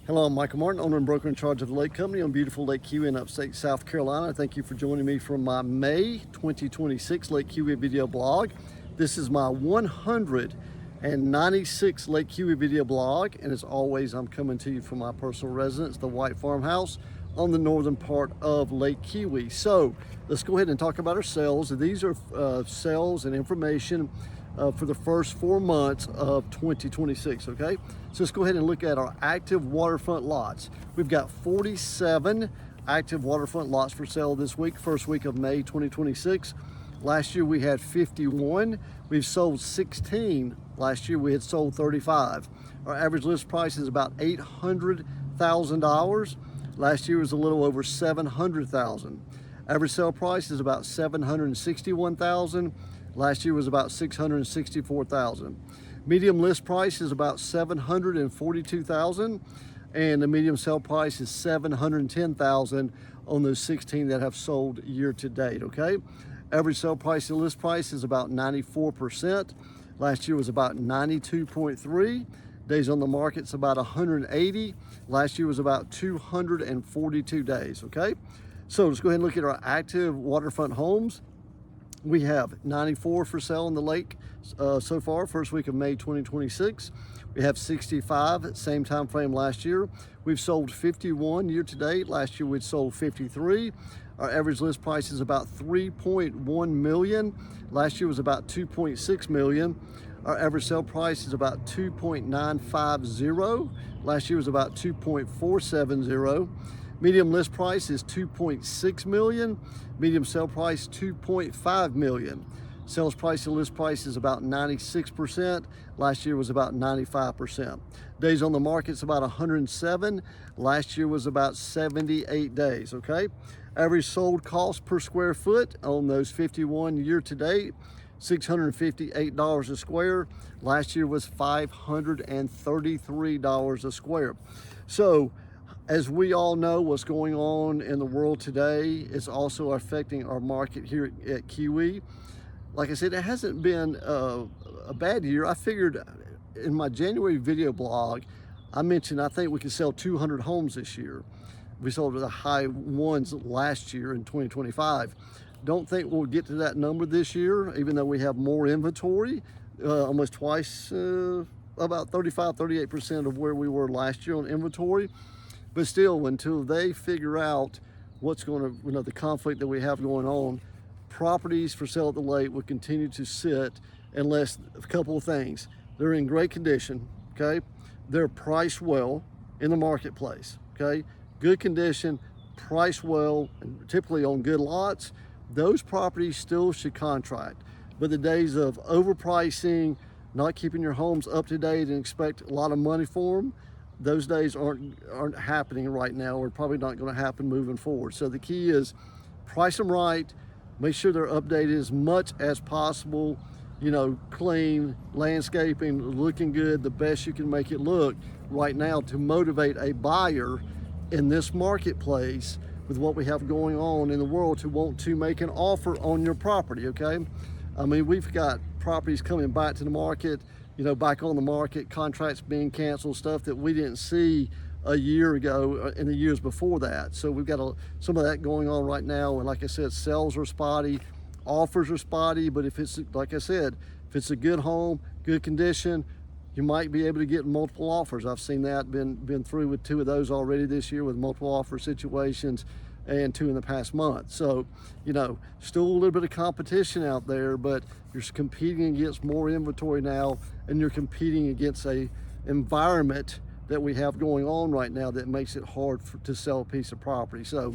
Hello, I'm Michael Martin, owner and broker in charge of the Lake Company on beautiful Lake Keowee in upstate South Carolina. Thank you for joining me for my May 2026 Lake Keowee video blog. This is my 196th Lake Keowee video blog, and as always, I'm coming to you from my personal residence, the White Farmhouse on the northern part of Lake Keowee. So let's go ahead and talk about our sales. These are sales and information for the first 4 months of 2026, okay? So let's go ahead and look at our active waterfront lots. We've got 47 active waterfront lots for sale this week, first week of May 2026. Last year we had 51. We've sold 16. Last year we had sold 35. Our average list price is about $800,000. Last year was a little over $700,000. Average sale price is about $761,000. Last year was about $664,000. Medium list price is about $742,000, and the medium sale price is $710,000 on those 16 that have sold year to date, okay? Average sale price to list price is about 94%. Last year was about 92.3. Days on the market's about 180. Last year was about 242 days, okay? So let's go ahead and look at our active waterfront homes. We have 94 for sale in the lake so far, first week of May 2026. We have 65 same time frame last year. We've sold 51 year to date. Last year we'd sold 53. Our average list price is about 3.1 million. Last year was about 2.6 million. Our average sale price is about 2.950. Last year was about 2.470. Medium list price is 2.6 million. Medium sale price 2.5 million. Sales price to list price is about 96%. Last year was about 95%. Days on the market is about 107. Last year was about 78 days, okay? Average sold cost per square foot on those 51 year to date, $658 a square. Last year was $533 a square. So, as we all know, what's going on in the world today is also affecting our market here at Keowee. Like I said, it hasn't been a bad year. I figured in my January video blog, I mentioned I think we could sell 200 homes this year. We sold the high ones last year in 2025. Don't think we'll get to that number this year, even though we have more inventory, almost twice, about 35-38% of where we were last year on inventory. But still, until they figure out what's going to, the conflict that we have going on, properties for sale at the lake will continue to sit unless a couple of things. They're in great condition, okay? They're priced well in the marketplace, okay? Good condition, priced well, and typically on good lots. Those properties still should contract. But the days of overpricing, not keeping your homes up to date and expect a lot of money for them, those days aren't happening right now, or probably not going to happen moving forward. So the key is price them right, make sure they're updated as much as possible, clean, landscaping, looking good, the best you can make it look right now to motivate a buyer in this marketplace with what we have going on in the world to want to make an offer on your property, okay? I mean, we've got properties coming back to the market, back on the market, contracts being canceled, stuff that we didn't see a year ago and the years before that. So we've got some of that going on right now. And like I said, sales are spotty, offers are spotty, but if it's, like I said, if it's a good home, good condition, you might be able to get multiple offers. I've seen that, been through with 2 of those already this year with multiple offer situations, and 2 in the past month. So, still a little bit of competition out there, but you're competing against more inventory now, and you're competing against a environment that we have going on right now that makes it hard to sell a piece of property. So,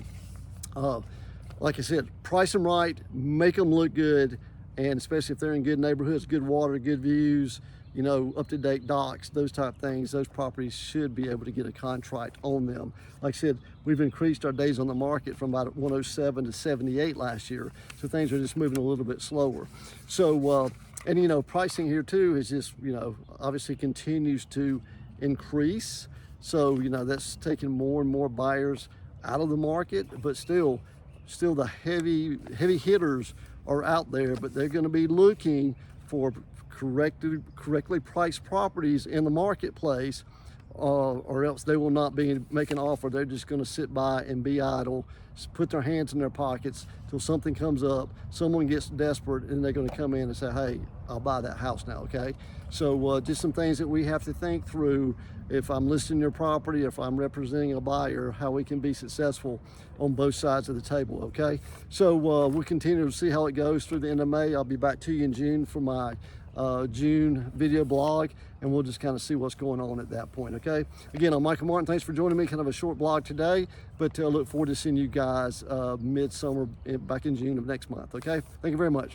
like I said, price them right, make them look good, and especially if they're in good neighborhoods, good water, good views, up-to-date docks, those type of things, those properties should be able to get a contract on them. Like I said, we've increased our days on the market from about 107 to 78 last year. So things are just moving a little bit slower. So, and pricing here too is just, obviously continues to increase. So, that's taking more and more buyers out of the market, but still the heavy hitters are out there, but they're going to be looking for correctly priced properties in the marketplace or else they will not be making an offer. They're just going to sit by and be idle, put their hands in their pockets till something comes up, someone gets desperate, and they're going to come in and say, hey, I'll buy that house now, okay? So just some things that we have to think through if I'm listing your property, if I'm representing a buyer, how we can be successful on both sides of the table, okay? So we'll continue to see how it goes through the end of May. I'll be back to you in June for my June video blog, and we'll just kind of see what's going on at that point, okay? Again, I'm Michael Martin. Thanks for joining me. Kind of a short blog today, but look forward to seeing you guys midsummer back in June of next month, okay? Thank you very much.